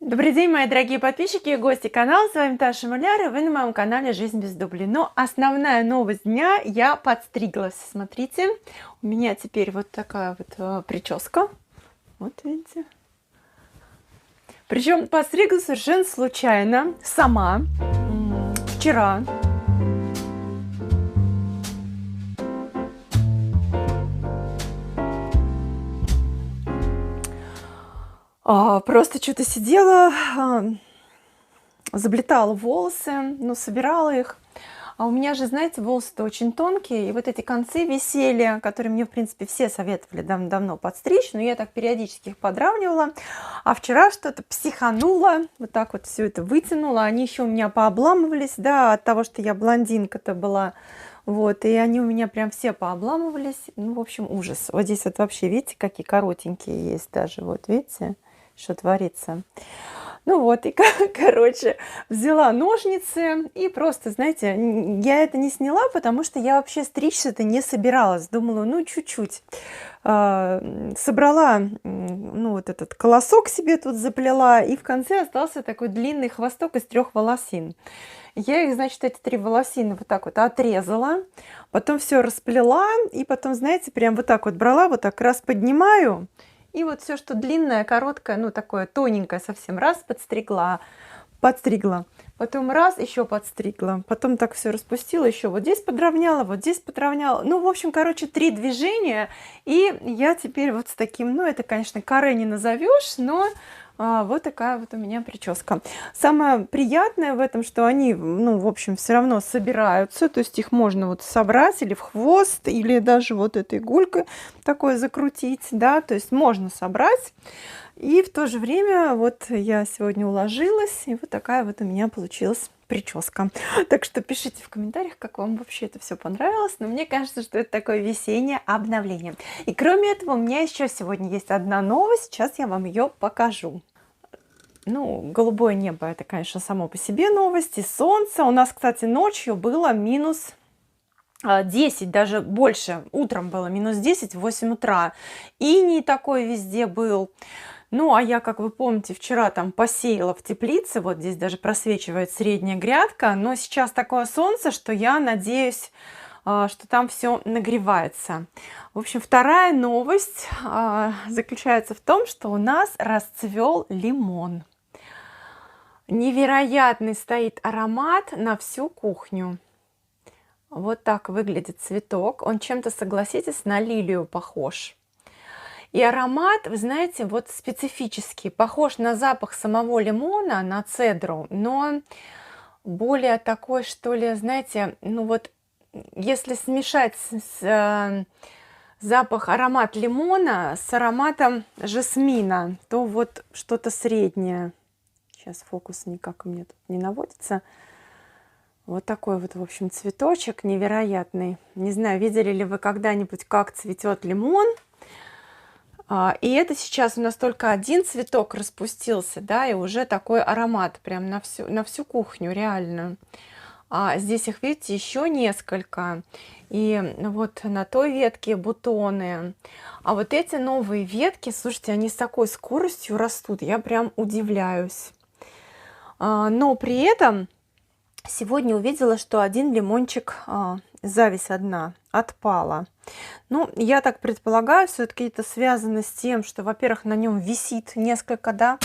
Добрый день, мои дорогие подписчики и гости канала. С вами Таша Муляр, и вы на моем канале «Жизнь без дублей». Но основная новость дня: я подстриглась. Смотрите, у меня теперь вот такая вот прическа. Вот видите. Причем подстриглась совершенно случайно, сама, вчера. Просто что-то сидела, заплетала волосы, ну, собирала их. А у меня же, знаете, волосы-то очень тонкие, и вот эти концы висели, которые мне, в принципе, все советовали давно подстричь, но я так периодически их подравнивала. А вчера что-то психанула, вот так вот все это вытянула. Они еще у меня пообламывались, да, от того, что я блондинка-то была. Вот, и они у меня прям все пообламывались. Ну, в общем, ужас. Вот здесь вот вообще, видите, какие коротенькие есть даже, вот, видите, что творится. Ну вот, и, короче, взяла ножницы и просто, знаете, я это не сняла, потому что я вообще стричься-то не собиралась. Думала, ну, чуть-чуть. Собрала, ну, вот этот колосок себе тут заплела, и в конце остался такой длинный хвосток из 3 волосин. Я их, значит, эти 3 волосины вот так вот отрезала, потом все расплела, и потом, знаете, прям вот так вот брала, вот так раз поднимаю, и вот все, что длинное, короткое, ну, такое тоненькое совсем, раз подстригла, потом раз еще подстригла, потом так все распустила, еще вот здесь подровняла, вот здесь подровняла. Ну, в общем, короче, 3 движения, и я теперь вот с таким, ну, это, конечно, каре не назовешь, но вот такая вот у меня прическа. Самое приятное в этом, что они, ну, в общем, все равно собираются, то есть их можно вот собрать или в хвост, или даже вот этой игулькой такое закрутить, да, то есть можно собрать. И в то же время вот я сегодня уложилась, и вот такая вот у меня получилась прическа. Так что пишите в комментариях, как вам вообще это все понравилось. Но мне кажется, что это такое весеннее обновление. И кроме этого, у меня еще сегодня есть одна новость. Сейчас я вам ее покажу. Ну, голубое небо — это, конечно, само по себе новость. И солнце. У нас, кстати, ночью было минус 10, даже больше. Утром было минус 10 в 8 утра. Иней такой везде был. Ну, а я, как вы помните, вчера там посеяла в теплице, вот здесь даже просвечивает средняя грядка, но сейчас такое солнце, что я надеюсь, что там все нагревается. В общем, вторая новость заключается в том, что у нас расцвел лимон. Невероятный стоит аромат на всю кухню. Вот так выглядит цветок. Он чем-то, согласитесь, на лилию похож. И аромат, вы знаете, вот специфический, похож на запах самого лимона, на цедру, но более такой, что ли, знаете, ну вот, если смешать аромат лимона с ароматом жасмина, то вот что-то среднее. Сейчас фокус никак у меня тут не наводится. Вот такой вот, в общем, цветочек невероятный. Не знаю, видели ли вы когда-нибудь, как цветет лимон. И это сейчас у нас только один цветок распустился, да, и уже такой аромат прям на всю кухню, реально. Здесь их, видите, еще несколько. И вот на той ветке бутоны. А вот эти новые ветки, слушайте, они с такой скоростью растут, я прям удивляюсь. Но при этом сегодня увидела, что один лимончик, зависть одна, отпала. Ну, я так предполагаю, все-таки это связано с тем, что, во-первых, на нем висит несколько, да.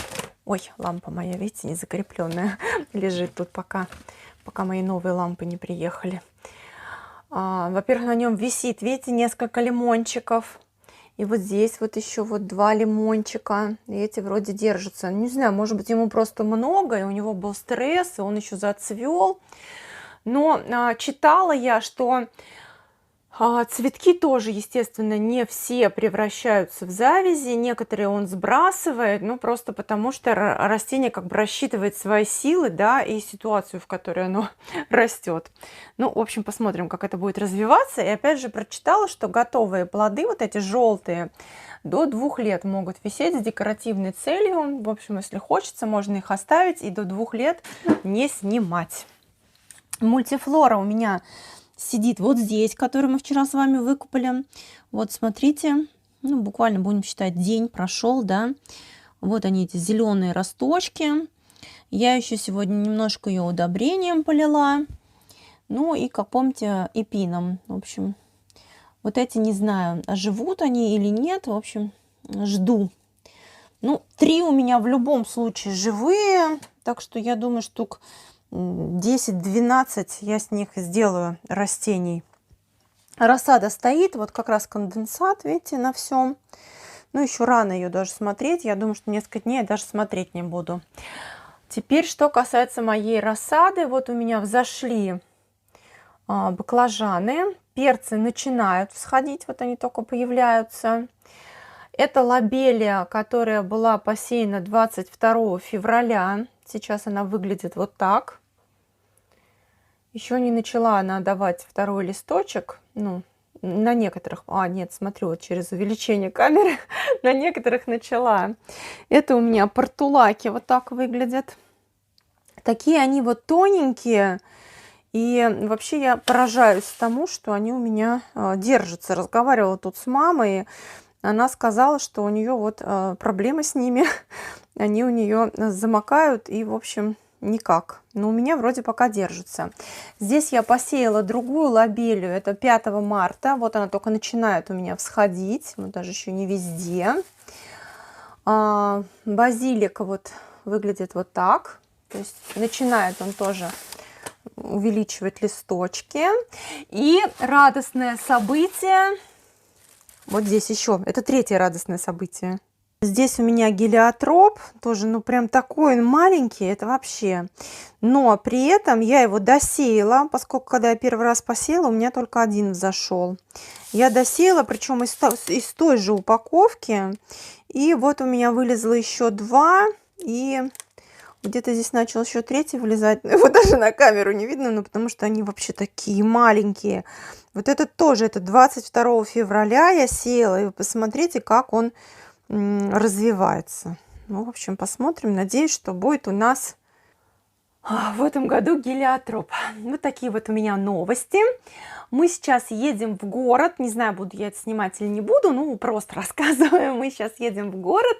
Ой, лампа моя, видите, не закрепленная, лежит тут пока мои новые лампы не приехали. Во-первых, на нем висит, видите, несколько лимончиков. И вот здесь вот еще вот 2 лимончика. И эти вроде держатся. Не знаю, может быть, ему просто много, и у него был стресс, и он еще зацвел. Но читала я, что цветки тоже, естественно, не все превращаются в завязи, некоторые он сбрасывает, ну, просто потому что растение как бы рассчитывает свои силы, да, и ситуацию, в которой оно растет. Ну, в общем, посмотрим, как это будет развиваться. И опять же прочитала, что готовые плоды, вот эти желтые, до 2 лет могут висеть с декоративной целью. В общем, если хочется, можно их оставить и до 2 лет не снимать. Мультифлора у меня сидит вот здесь, который мы вчера с вами выкупали. Вот смотрите, ну, буквально будем считать, день прошел, да. Вот они, эти зеленые росточки. Я еще сегодня немножко ее удобрением полила. Ну и, как помните, эпином. В общем, вот эти не знаю, живут они или нет. В общем, жду. Ну, 3 у меня в любом случае живые. Так что я думаю, штук 10-12 я с них сделаю растений. Рассада стоит, вот как раз конденсат, видите, на всем. Ну, еще рано ее даже смотреть. Я думаю, что несколько дней я даже смотреть не буду. Теперь, что касается моей рассады. Вот у меня взошли баклажаны. Перцы начинают всходить, вот они только появляются. Это лобелия, которая была посеяна 22 февраля. Сейчас она выглядит вот так. Еще не начала она давать второй листочек. Ну, на некоторых... нет, смотрю, вот через увеличение камеры на некоторых начала. Это у меня портулаки вот так выглядят. Такие они вот тоненькие. И вообще я поражаюсь тому, что они у меня держатся. Разговаривала тут с мамой. Она сказала, что у нее вот проблемы с ними. Они у нее замокают и, в общем, никак. Но у меня вроде пока держится. Здесь я посеяла другую лобелию. Это 5 марта. Вот она только начинает у меня всходить. Вот даже еще не везде. Базилик вот выглядит вот так. То есть начинает он тоже увеличивать листочки. И радостное событие. Вот здесь еще. Это 3-е радостное событие. Здесь у меня гелиотроп. Тоже, ну, прям такой он маленький. Это вообще. Но при этом я его досеяла. Поскольку, когда я первый раз посеяла, у меня только один взошел. Я досеяла, причем из той же упаковки. И вот у меня вылезло еще 2. И где-то здесь начал еще 3-й вылезать. Его даже на камеру не видно, но потому что они вообще такие маленькие. Вот этот тоже, это 22 февраля я сеяла. И вы посмотрите, как он развивается. Ну, в общем, посмотрим. Надеюсь, что будет у нас в этом году гелиотроп. Вот такие вот у меня новости. Мы сейчас едем в город. Не знаю, буду я это снимать или не буду. Ну, просто рассказываю. Мы сейчас едем в город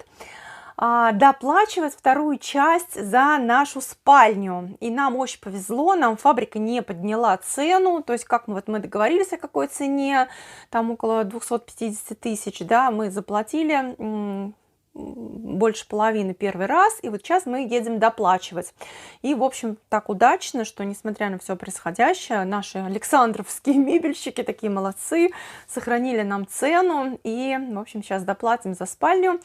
доплачивать 2-ю часть за нашу спальню. И нам очень повезло, нам фабрика не подняла цену, то есть как мы договорились о какой цене, там около 250 тысяч, да, мы заплатили больше половины первый раз, и вот сейчас мы едем доплачивать. И, в общем, так удачно, что, несмотря на все происходящее, наши александровские мебельщики, такие молодцы, сохранили нам цену, и, в общем, сейчас доплатим за спальню.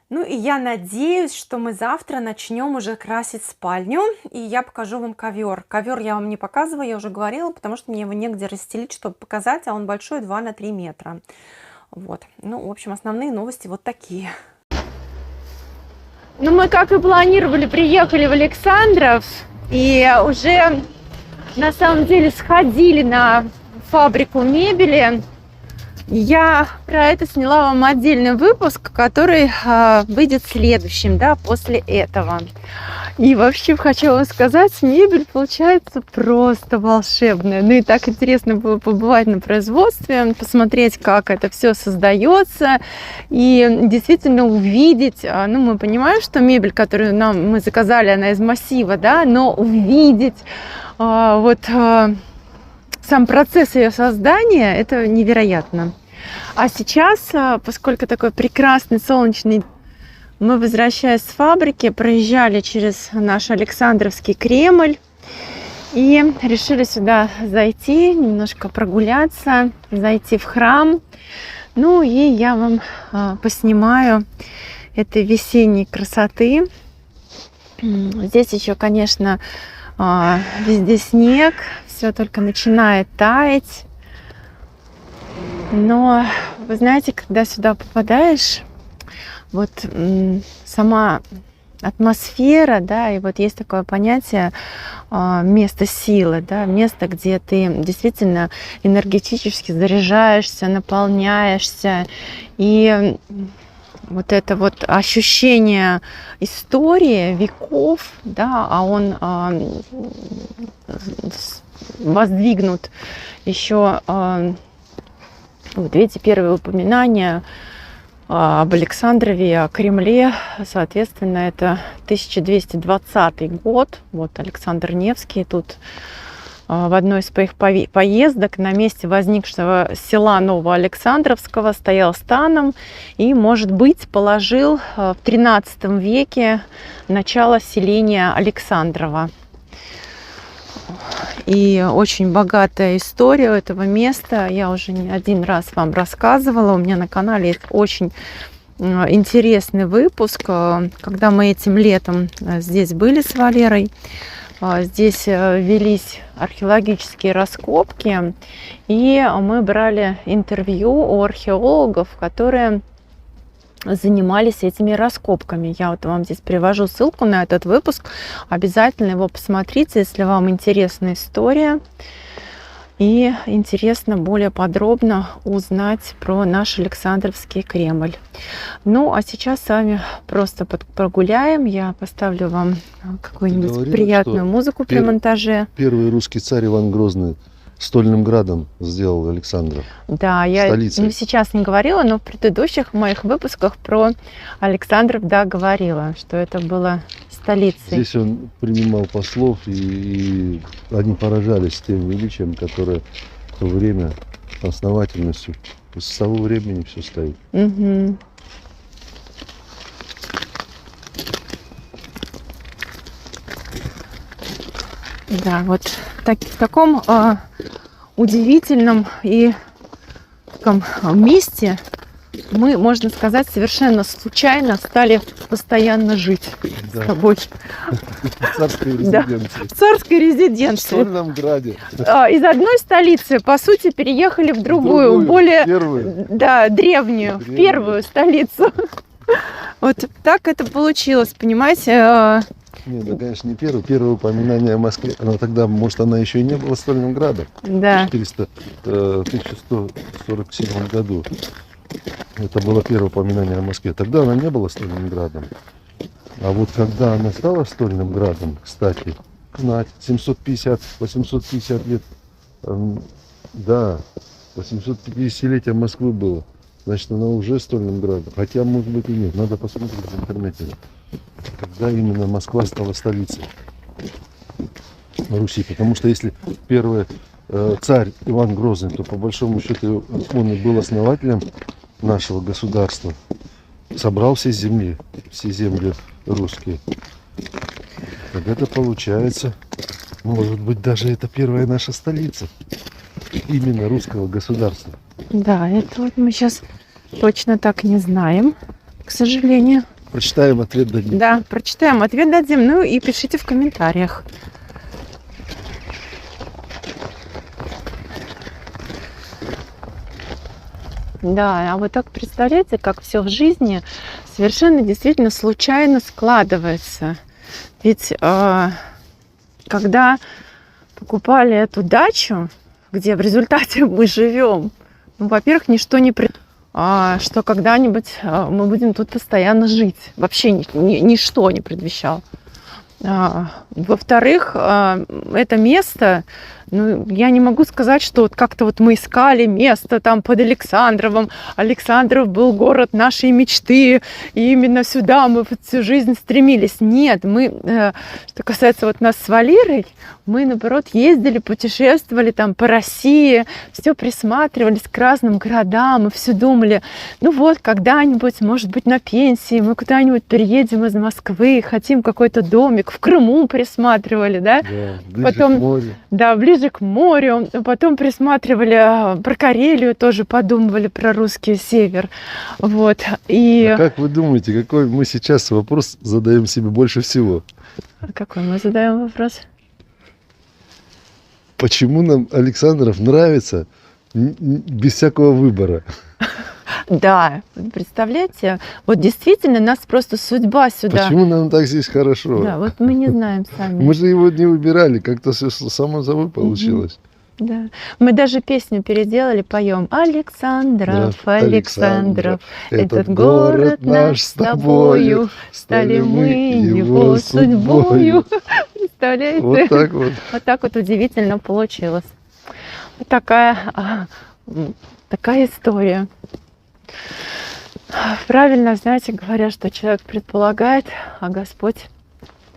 Ну и я надеюсь, что мы завтра начнем уже красить спальню, и я покажу вам ковер. Ковер я вам не показываю, я уже говорила, потому что мне его негде расстелить, чтобы показать, а он большой, 2 на 3 метра. Вот, ну, в общем, основные новости вот такие. Ну, мы, как и планировали, приехали в Александровск, и уже, на самом деле, сходили на фабрику мебели. Я про это сняла вам отдельный выпуск, который выйдет следующим, да, после этого. И вообще хочу вам сказать, мебель получается просто волшебная. Ну и так интересно было побывать на производстве, посмотреть, как это все создается, и действительно увидеть. Ну, мы понимаем, что мебель, которую мы заказали, она из массива, да, но увидеть сам процесс ее создания, это невероятно. А сейчас, поскольку такой прекрасный солнечный, мы, возвращаясь с фабрики, проезжали через наш Александровский Кремль и решили сюда зайти, немножко прогуляться, зайти в храм. Ну и я вам поснимаю этой весенней красоты. Здесь еще, конечно, везде снег, все только начинает таять. Но, вы знаете, когда сюда попадаешь, вот сама атмосфера, да, и вот есть такое понятие место силы, да, место, где ты действительно энергетически заряжаешься, наполняешься, и вот это вот ощущение истории веков, да, а он воздвигнут еще, вот видите, первые упоминания об Александрове, о Кремле. Соответственно, это 1220 год. Вот Александр Невский тут в одной из своих поездок на месте возникшего села Новоалександровского стоял станом и, может быть, положил в XIII веке начало селения Александрова. И очень богатая история этого места. Я уже не один раз вам рассказывала. У меня на канале есть очень интересный выпуск, когда мы этим летом здесь были с Валерой. Здесь велись археологические раскопки, и мы брали интервью у археологов, которые занимались этими раскопками. Я вот вам здесь привожу ссылку на этот выпуск. Обязательно его посмотрите, если вам интересна история и интересно более подробно узнать про наш Александровский Кремль. Ну, а сейчас с вами просто прогуляем. Я поставлю вам какую-нибудь приятную музыку при монтаже. Первый русский царь Иван Грозный Стольным Градом сделал Александров. Да, я сейчас не говорила, но в предыдущих моих выпусках про Александров, да, говорила, что это было столицей. Здесь он принимал послов, и они поражались тем величием, которое в то время, основательностью. С того времени все стоит. Угу. Да, вот в таком удивительном и таком месте мы, можно сказать, совершенно случайно стали постоянно жить с тобой. В царской резиденции. В царской резиденции. В Стольном Граде. Из одной столицы, по сути, переехали в другую, более древнюю, первую столицу. Вот так это получилось, понимаете? Нет, да, конечно, не первое. Первое упоминание о Москве, она тогда, может, она еще и не была Стольным Градом. Да. В 1147 году. Это было первое упоминание о Москве. Тогда она не была Стольным Градом. А вот когда она стала Стольным Градом, кстати, знать, 750-850 лет, да, 850-летие Москвы было. Значит, она уже Стольным Градом. Хотя, может быть, и нет. Надо посмотреть в интернете, когда именно Москва стала столицей Руси. Потому что если первый царь Иван Грозный, то по большому счету он и был основателем нашего государства. Собрал все земли русские. Так это получается, может быть, даже это первая наша столица. Именно русского государства. Да, это вот мы сейчас точно так не знаем, к сожалению. Прочитаем, ответ дадим. Да, прочитаем, ответ дадим. Ну и пишите в комментариях. Да, а вот так представляете, как все в жизни совершенно действительно случайно складывается. Ведь когда покупали эту дачу, где в результате мы живем, ну, во-первых, ничто не что когда-нибудь мы будем тут постоянно жить. Вообще ничто не предвещало. Во-вторых, это место, ну, я не могу сказать, что вот как-то вот мы искали место там под Александровым. Александров был город нашей мечты, и именно сюда мы всю жизнь стремились. Нет, мы, что касается вот нас с Валерой, мы, наоборот, ездили, путешествовали там по России, все присматривались к разным городам, и все думали, ну вот, когда-нибудь, может быть, на пенсии мы куда-нибудь переедем из Москвы, хотим какой-то домик, в Крыму присматривали, да? Да, потом, к морю. Да, ближе к морю, потом присматривали про Карелию, тоже подумывали про русский север, вот, и... А как вы думаете, какой мы сейчас вопрос задаем себе больше всего? Какой мы задаем вопрос? Почему нам Александров нравится без всякого выбора? Да, представляете, вот действительно нас просто судьба сюда. Почему нам так здесь хорошо? Да, вот мы не знаем сами. Мы же его не выбирали, как-то все само собой получилось. Да, мы даже песню переделали, поем: Александров, Александров, этот город наш с тобою, стали мы его судьбою. Представляете? Вот так вот. Вот так вот удивительно получилось. Вот такая история. Правильно, знаете, говорят, что человек предполагает, а Господь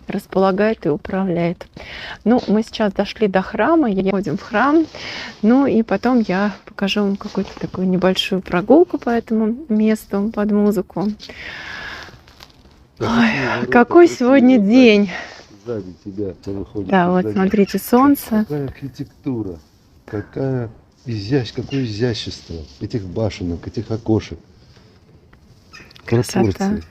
располагает и управляет. Ну, мы сейчас дошли до храма, едем в храм, ну и потом я покажу вам какую-то такую небольшую прогулку по этому месту под музыку. Ой, какой сегодня день! Сзади тебя выходит. Да, вот смотрите, солнце. Какая архитектура, какое изящество этих башенок, этих окошек. Красота. Пропорции.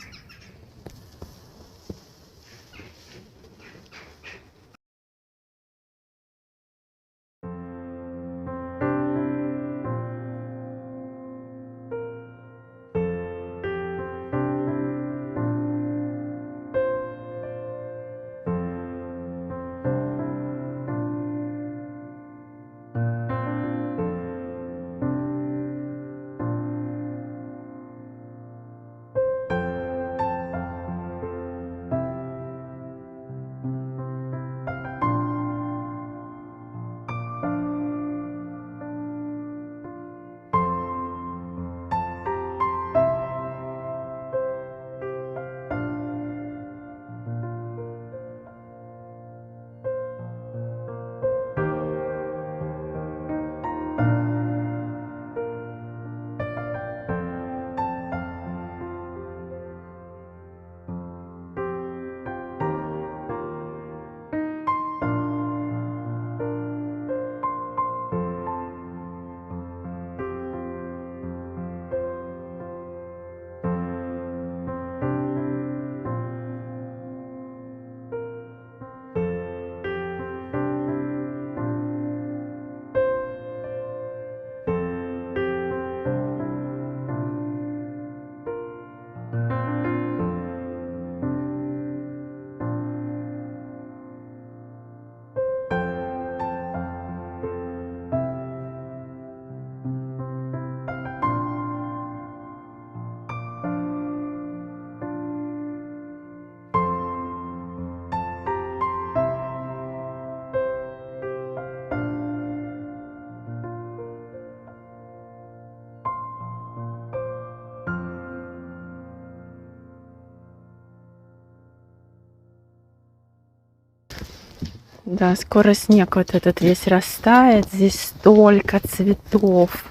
Да, скоро снег вот этот весь растает. Здесь столько цветов.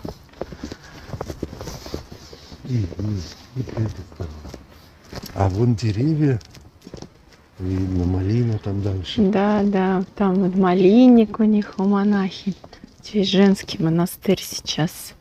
Вот эта сторона. А вон деревья, видно малина там дальше. Да, да, там вот малинник у них, у монахи. Здесь женский монастырь сейчас.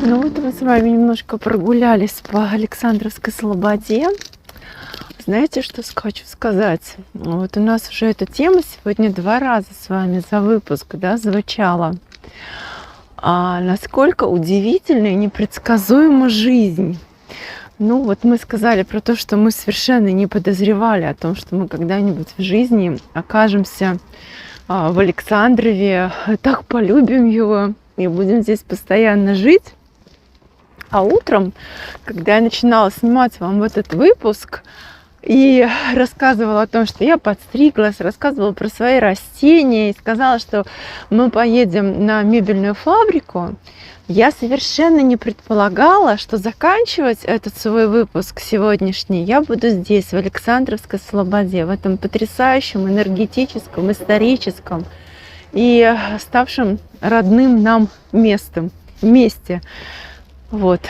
Ну вот мы с вами немножко прогулялись по Александровской Слободе. Знаете, что хочу сказать? Вот у нас уже эта тема сегодня 2 раза с вами за выпуск, да, звучала. Насколько удивительна и непредсказуема жизнь. Ну вот мы сказали про то, что мы совершенно не подозревали о том, что мы когда-нибудь в жизни окажемся в Александрове, так полюбим его и будем здесь постоянно жить. А утром, когда я начинала снимать вам вот этот выпуск и рассказывала о том, что я подстриглась, рассказывала про свои растения и сказала, что мы поедем на мебельную фабрику, я совершенно не предполагала, что заканчивать этот свой выпуск сегодняшний я буду здесь, в Александровской Слободе, в этом потрясающем, энергетическом, историческом и ставшем родным нам месте. Вот.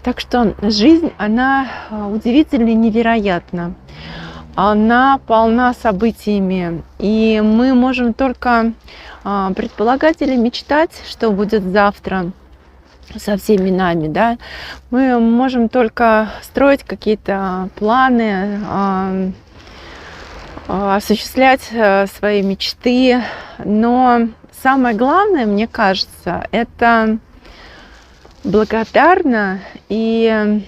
Так что жизнь, она удивительна и невероятна. она полна событиями, и мы можем только предполагать или мечтать, что будет завтра со всеми нами, да. Мы можем только строить какие-то планы, осуществлять свои мечты, но самое главное, мне кажется, это благодарно и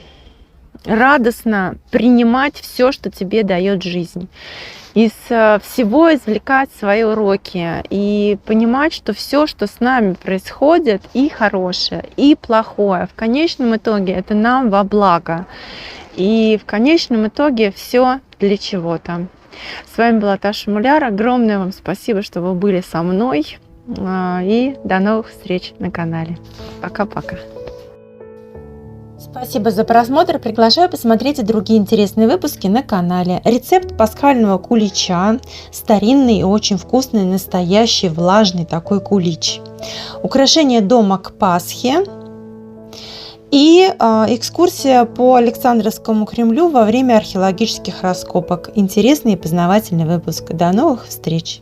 радостно принимать все, что тебе дает жизнь. Из всего извлекать свои уроки и понимать, что все, что с нами происходит, и хорошее, и плохое, в конечном итоге это нам во благо. И в конечном итоге все для чего-то. С вами была Таша Муляр. Огромное вам спасибо, что вы были со мной. И до новых встреч на канале. Пока-пока. Спасибо за просмотр. Приглашаю посмотреть и другие интересные выпуски на канале. Рецепт пасхального кулича. Старинный и очень вкусный, настоящий, влажный такой кулич. Украшение дома к Пасхе. И экскурсия по Александровскому Кремлю во время археологических раскопок. Интересный и познавательный выпуск. До новых встреч!